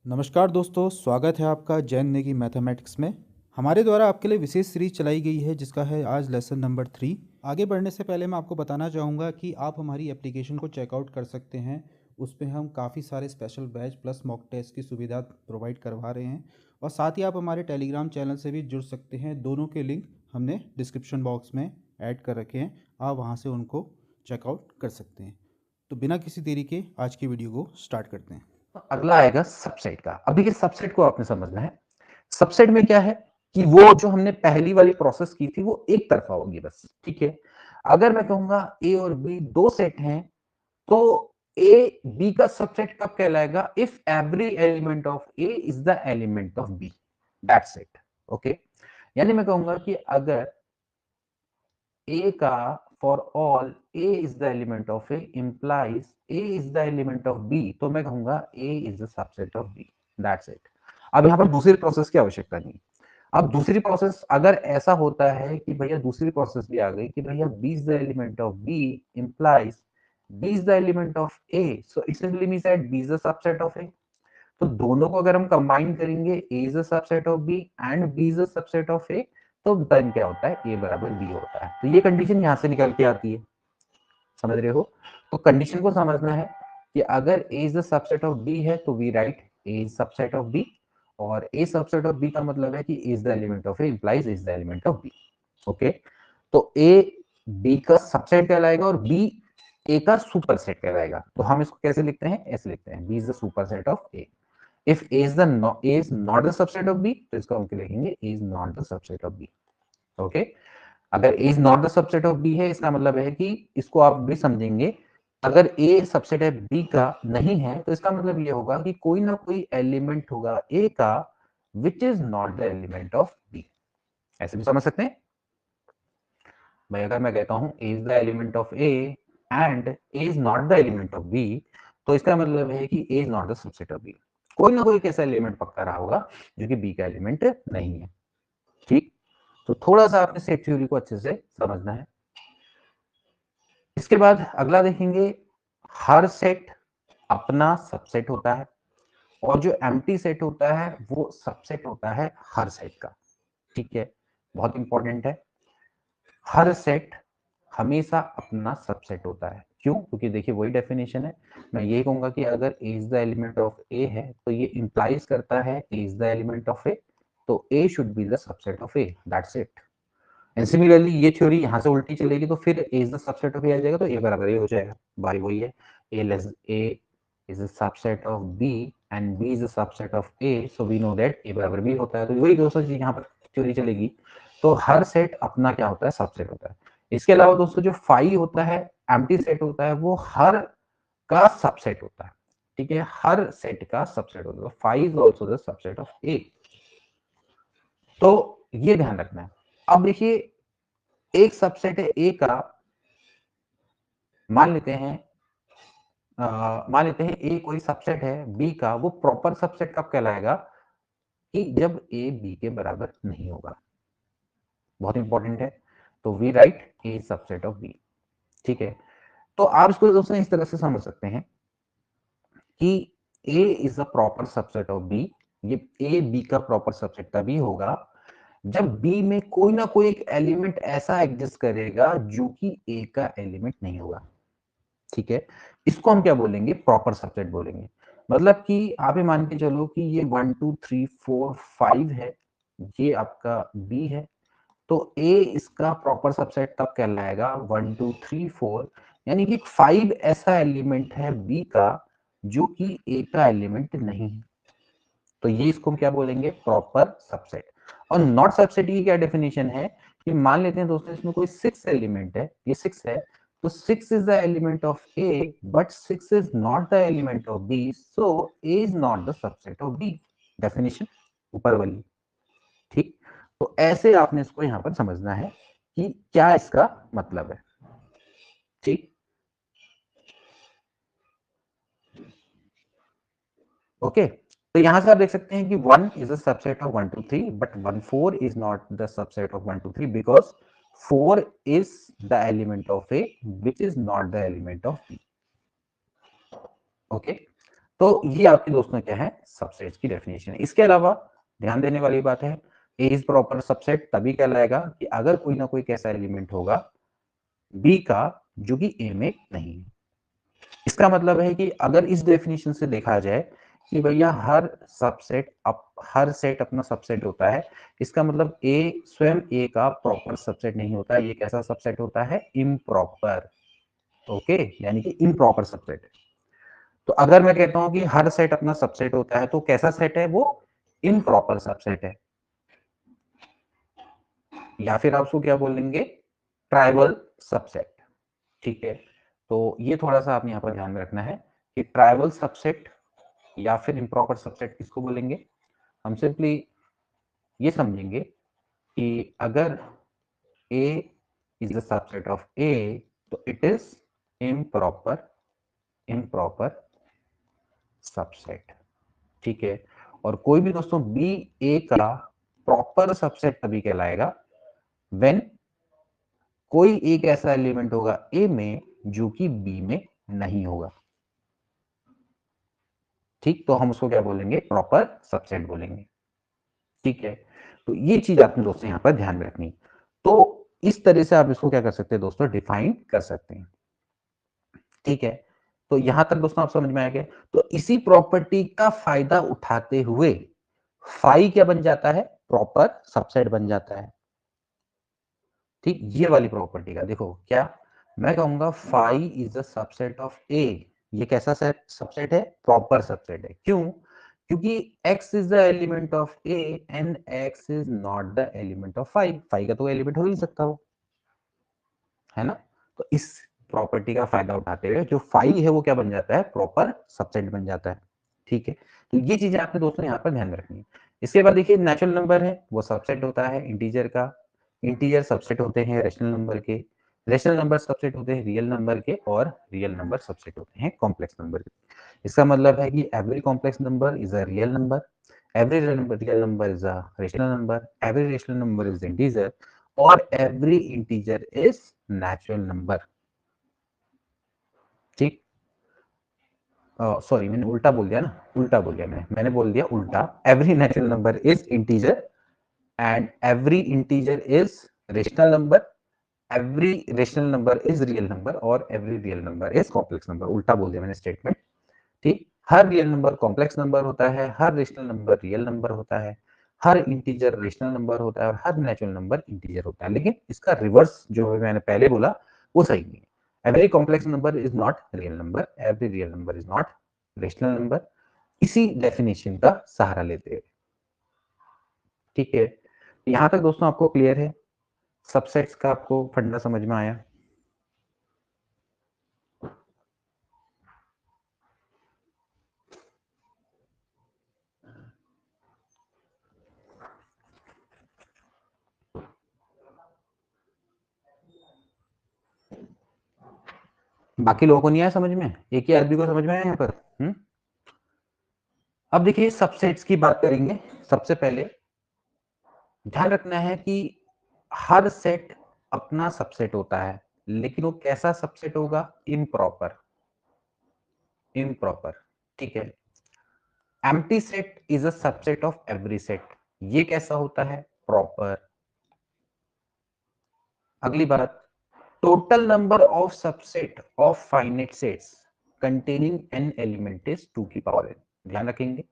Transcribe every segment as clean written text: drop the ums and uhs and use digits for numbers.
नमस्कार दोस्तों, स्वागत है आपका जैन नेगी मैथमेटिक्स में। हमारे द्वारा आपके लिए विशेष सीरीज चलाई गई है जिसका है आज लेसन नंबर 3। आगे बढ़ने से पहले मैं आपको बताना चाहूँगा कि आप हमारी एप्लीकेशन को चेकआउट कर सकते हैं। उस पर हम काफ़ी सारे special batch plus mock test की सुविधा प्रोवाइड करवा रहे हैं और साथ ही आप हमारे टेलीग्राम चैनल से भी जुड़ सकते हैं। दोनों के लिंक हमने डिस्क्रिप्शन बॉक्स में ऐड कर रखे हैं, आप वहाँ से उनको चेकआउट कर सकते हैं। तो बिना किसी देरी के आज की वीडियो को स्टार्ट करते हैं। अगला आएगा सबसेट का। अब देखिए सबसेट को आपने समझना है। सबसेट में क्या है कि वो जो हमने पहली वाली प्रोसेस की थी वो एक तरफा होगी बस, ठीक है। अगर मैं कहूंगा ए और बी दो सेट हैं तो ए बी का सबसेट कब कहलाएगा? If every element of A is the element of B, that's it. Okay, यानी मैं कहूंगा कि अगर ए का for all a is the element of A implies A is the element of B, तो मैं कहूंगा A is the subset of B, that's it. अब यहाँ पर दूसरी प्रोसेस की आवश्यकता नहीं। अब दूसरी प्रोसेस अगर ऐसा होता है कि भैया दूसरी प्रोसेस भी आ गई कि भैया B is the element of B implies B is the element of A, so it simply means that B is the subset of A. तो दोनों को अगर हम कंबाइन करेंगे A is a subset of B and B is a subset of A, तो then क्या होता है? ए बराबर बी होता है। तो ये कंडीशन यहां से निकल के आती है, समझ रहे हो? तो कंडीशन को समझना है कि अगर A is the subset of B है तो we write A is subset of B, और ए सबसेट ऑफ बी का मतलब है कि A is the element of A implies is the element of B. Okay, तो ए बी का subset कहलाएगा और बी ए का सुपरसेट कहलाएगा। तो हम इसको कैसे लिखते हैं? ऐसे लिखते हैं, B is the superset of A. If A is A is not the subset of B, तो इसको हम लिखेंगे A is not the subset of B. Okay, अगर A is not the subset of B है इसका मतलब है कि इसको आप भी समझेंगे, अगर A सबसेट है B का नहीं है तो इसका मतलब ये होगा कि कोई ना कोई एलिमेंट होगा A का which is not the element of B। ऐसे भी समझ सकते हैं भाई। अगर मैं कहता हूं A is the element of A and A is not the element of B, तो इसका मतलब है कि A is not the subset of B। कोई ना कोई ऐसा एलिमेंट पक्का रहा होगा जो कि बी का एलिमेंट नहीं है, ठीक। तो थोड़ा सा आपने सेट थ्योरी को अच्छे से समझना है। इसके बाद अगला देखेंगे, हर सेट अपना सबसेट होता है और जो एम्प्टी सेट होता है वो सबसेट होता है हर सेट का, ठीक है। बहुत इंपॉर्टेंट है, हर सेट हमेशा अपना सबसेट होता है। क्यों? क्योंकि देखिए वही डेफिनेशन है। मैं ये कहूंगा कि अगर A is the element of A है तो ये इंप्लाइज करता है A is the element of A, तो A should be the subset of A, that's it. And similarly ये थ्योरी यहां से उल्टी चलेगी तो फिर A is the subset of A आ जाएगा तो ए बराबर ए हो जाएगा। भाई वही है, A is the subset of B and B is the subset of A, so we know that A बराबर बी होता है। तो वही दोस्तों चीज यहाँ पर थ्योरी चलेगी। तो हर सेट अपना क्या होता है? सबसेट होता है। इसके अलावा दोस्तों जो फाई होता है, एम्प्टी सेट होता है, वो हर का सबसेट होता है, ठीक है। हर सेट का सबसेट होता है, phi is also the subset of A. तो ये ध्यान रखना है। अब देखिए एक सबसेट है ए का, मान लेते हैं मान लेते हैं ए कोई सबसेट है बी का, वो प्रॉपर सबसेट कब कहलाएगा? कि जब ए बी के बराबर नहीं होगा। बहुत इंपॉर्टेंट है। तो we write a subset of B, ठीक है। तो आप इसको दोस्तों इस तरह से समझ सकते हैं कि A is a proper subset of B. ये ए बी का प्रॉपर सबसेट तभी होगा जब बी में कोई ना कोई एक एलिमेंट ऐसा एग्जिस्ट करेगा जो कि ए का एलिमेंट नहीं होगा, ठीक है। इसको हम क्या बोलेंगे? प्रॉपर सबसेट बोलेंगे। मतलब कि आप ये मान के चलो कि ये 1 2 3 4 5 है, ये आपका बी है, तो ए इसका प्रॉपर सबसेट तब कहलाएगा 1 2 3 4, यानी कि 5 ऐसा एलिमेंट है बी का जो कि ए का एलिमेंट नहीं है। तो ये इसको हम क्या बोलेंगे? Proper subset. और नॉट सबसेट की क्या डेफिनेशन है कि मान लेते हैं दोस्तों इसमें कोई 6 एलिमेंट है, ये 6 है, तो 6 is the element of A but 6 is not the element of B, so A is not the subset of B. Definition ऊपर वाली, ठीक। तो ऐसे आपने इसको यहां पर समझना है कि क्या इसका मतलब है, ठीक। ओके, तो यहां से आप देख सकते हैं कि 1 is a subset of 1 2 3, but 1 4 is not the subset of 1 2 3 because 4 is the element of A which is not the element of B। Okay, तो ये आपके दोस्तों क्या है, सबसेट्स की डेफिनेशन है। इसके अलावा ध्यान देने वाली बात है, ए इज प्रॉपर सबसेट तभी कहलाएगा कि अगर कोई ना कोई ऐसा एलिमेंट होगा बी का जो कि ए में नहीं है। इसका मतलब है कि अगर इस डेफिनेशन से देखा जाए कि भैया हर सेट अपना सबसेट होता है, इसका मतलब ए स्वयं ए का प्रॉपर सबसेट नहीं होता, ये कैसा सबसेट होता है, इम्प्रॉपर। ओके, यानी कि इम्प्रॉपर सबसेट। तो अगर मैं कहता हूं कि हर सेट अपना सबसेट होता है, तो कैसा सेट है वो, इम्प्रॉपर सबसेट है, या फिर आप उसको क्या बोलेंगे, ट्राइवल सबसेट। ठीक है, तो ये थोड़ा सा आपने यहाँ पर ध्यान में रखना है कि ट्राइवल सबसेट या फिर इम्प्रॉपर सबसेट किसको बोलेंगे। हम सिंपली ये समझेंगे कि अगर A is a subset of A, तो it is improper सबसेट। ठीक है, और कोई भी दोस्तों B A का प्रॉपर सबसेट तभी कहलाएगा व्हेन कोई एक ऐसा एलिमेंट होगा A में जो कि B में नहीं होगा। ठीक, तो हम उसको क्या बोलेंगे, प्रॉपर सबसेट बोलेंगे। ठीक है, तो ये चीज आपने दोस्तों यहाँ पर ध्यान में रखनी। तो इस तरह से आप इसको क्या कर सकते हैं दोस्तों, डिफाइन कर सकते हैं। ठीक है, तो यहां तक दोस्तों आप समझ में आ गए। तो इसी प्रॉपर्टी का फायदा उठाते हुए फाई क्या बन जाता है, प्रॉपर सबसेट बन जाता है। ठीक, ये वाली प्रॉपर्टी का देखो क्या, मैं कहूंगा phi is a subset of A. ये कैसा सेट सबसेट है, प्रॉपर सबसेट है। क्यों, क्योंकि x is the element of a and x is not the element of phi. Phi का तो एलिमेंट हो ही नहीं सकता वो, है ना। तो इस प्रॉपर्टी का फायदा उठाते हुए जो फाई है वो क्या बन जाता है, प्रॉपर सबसेट बन जाता है। ठीक है, तो ये चीजें आपने दोस्तों यहाँ पर ध्यान में रखनी है। इसके बाद देखिए नेचुरल नंबर है, वो सबसेट होता है इंटीजर का। इंटीजर सबसेट होते हैं रेशनल नंबर के, रेशनल नंबर सबसेट होते हैं रियल नंबर के, और रियल नंबर सबसेट होते हैं कॉम्प्लेक्स नंबर के। इसका मतलब है कि every complex number is a real number, every real number is a rational number, every rational number is integer, और every integer is natural number। ठीक, सॉरी मैंने उल्टा बोल दिया ना, उल्टा बोल दिया मैंने बोल दिया उल्टा। Every natural number is integer and every integer is rational number, every rational number is real number, और every real number is complex number. उल्टा बोल दिया मैंने स्टेटमेंट। ठीक, हर रियल नंबर कॉम्प्लेक्स नंबर होता है, हर रेशनल नंबर रियल नंबर होता है, हर इंटीजर रेशनल नंबर होता है, और हर नेचुरल नंबर इंटीजर होता है। लेकिन इसका रिवर्स जो मैंने पहले बोला वो सही नहीं है। Every complex number is not real number, every real number is not rational number, इसी डेफिनेशन का सहारा लेते हैं। ठीक है, यहां तक दोस्तों आपको क्लियर है, सबसेट्स का आपको फंडा समझ में आया। बाकी लोगों को नहीं आया समझ में, एक ही आदमी को समझ में आया यहाँ पर। अब देखिए सबसेट्स की बात करेंगे। सबसे पहले ध्यान रखना है कि हर सेट अपना सबसेट होता है, लेकिन वो कैसा सबसेट होगा, इम्प्रॉपर। इम्प्रॉपर, ठीक है। Empty set is a subset of every set, ये कैसा होता है, प्रॉपर। अगली बात, total number of subset of finite sets containing an element is 2 की पावर n। ध्यान रखेंगे,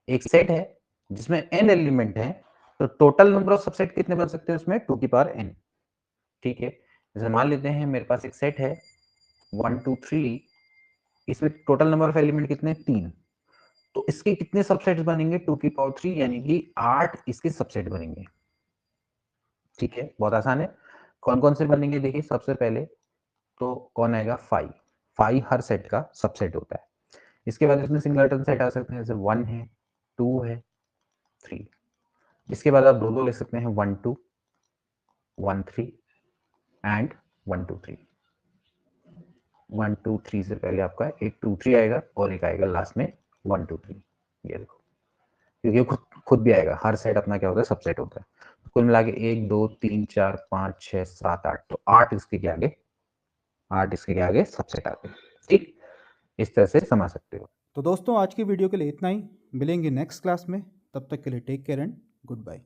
एक सेट है जिसमें n एलिमेंट है, तो टोटल नंबर ऑफ सबसेट कितने बन सकते हैं उसमें, 2 की पावर n। ठीक है, जैसे मान लेते हैं मेरे पास एक सेट है 1 2 3, इसमें टोटल नंबर ऑफ एलिमेंट कितने, 3। तो इसके कितने सबसेट्स बनेंगे, 2 की पावर 3, यानी कि 8 इसके सबसेट बनेंगे। ठीक है, बहुत आसान है। कौन कौन से बनेंगे, देखिए सबसे पहले तो कौन आएगा, 5। 5 हर सेट का सबसेट होता है। इसके बाद इसमें सिंगलटन सेट आ सकते हैं, जैसे 1 है, 2 है, 3। इसके बाद आप दो दो ले सकते हैं, 1 2 1 3 एंड 1 2 3। 1 2 3 से पहले आपका एक 2 3 आएगा, और एक आएगा लास्ट में 1 2 3। ये देखो, क्योंकि खुद खुद भी आएगा, हर सेट अपना क्या होता है, सबसेट होता है। कुल मिला के 1 2 3 4 5 6 7 8, तो 8 इसके के आगे, 8 इसके आगे सबसेट आते हैं। ठीक, इस तरह से समझ सकते हो। तो दोस्तों आज की वीडियो के लिए इतना ही, मिलेंगे नेक्स्ट क्लास में, तब तक के लिए take care and good bye.